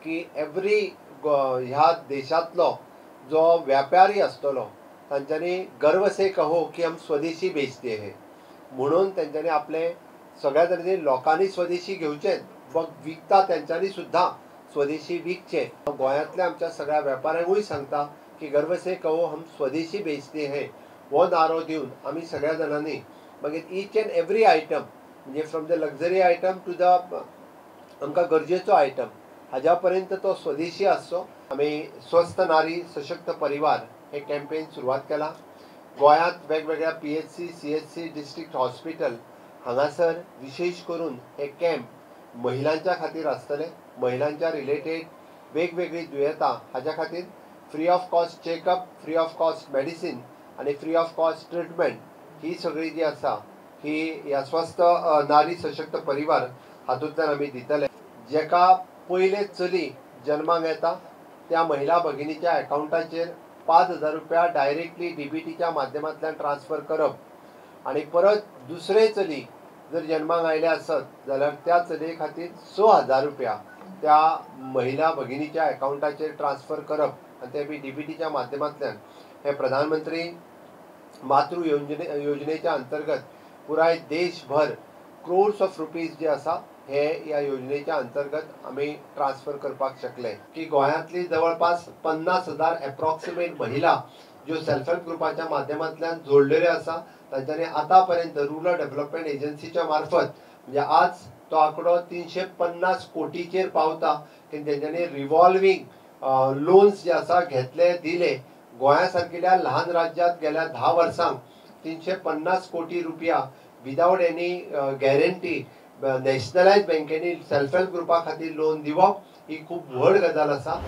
की एवरी ह्या देशातलो जो व्यापारी आसतलो तांच्यांनी गर्व से कहो की हम स्वदेशी बेचते हैं म्हणून त्यांच्यानी आपले सगळ्या तरेचे लोकांनी स्वदेशी घेवचें मग विकता त्यांच्यानी सुद्धा स्वदेशी विकचे। गोंयांतल्या आमच्या सगळ्या व्यापाऱ्यांकूय सांगता की गर्व से कहो हम स्वदेशी बेचते हैं हो नारो दिवन आमी सगळ्या जाणांनी मागीर ईच एंड एवरी आयटम म्हणजे from the luxury item to the आमकां गरजेचो आयटम हाज्या पर्यंत तो स्वदेशी आसचो। आमी स्वस्थ नारी सशक्त परिवार हे कॅम्पेन सुरवात केला। गोंयांत वेगवेगळ्या PHC CHC डिस्ट्रिक्ट हॉस्पिटल हांगासर विशेष करून हे कॅम्प महिलांच्या खातीर आसतले। महिलांच्या रिलेटेड वेगवेगळी दुयेंतां हाज्या खातीर free of cost checkup, free of cost medicine आनी फ्री ऑफ कॉस्ट ट्रिटमेंट ही सगळी जी आसा ही ह्या स्वस्थ नारी सशक्त परिवार हातूंतल्यान आमी दितले। जेका पयले चली जन्माक येता त्या महिला भगिनीच्या अकाउंटाचेर 5,000 रुपया डायरेक्टली DBTच्या माध्यमांतल्यान ट्रान्सफर करप आनी परत दुसरे चली जर जन्माक आयले आसत जाल्यार त्या चलये खातीर 6,000 रुपया त्या महिला भगिनीच्या अकाउंटाचेर ट्रान्सफर करप आनी ते बी DBTच्या माध्यमांतल्यान हे प्रधानमंत्री मातृ योजनेच्या अंतर्गत पुराय देशभर क्रोर्स ऑफ रुपीज जे आसा हे ह्या योजनेच्या अंतर्गत आमी ट्रान्सफर करपाक शकले की गोंयांतली जवळपास 50,000 एप्रॉक्सिमेट महिला ज्यो सेल्फ हेल्प ग्रुपाच्या माध्यमांतल्यान जोडलेल्यो आसा तांच्यांनी आतां पर्यंत रुरल डेव्हलपमेंट एजन्सीच्या मार्फत म्हणजे आज तो आंकडो 350 कोटीचेर पावता की तेंच्यांनी रिवॉल्विंग लोन्स जे आसा घेतले दिले। गोंया सारकिल्या ल्हान राज्यांत गेल्या 10 वर्सांक 350 कोटी रुपया विदाउट एनी गॅरंटी नॅशनलायज बँकेनी सेल्फ हेल्प ग्रुपा खातीर लोन दिवप ही खूब व्हड गजाल आसा।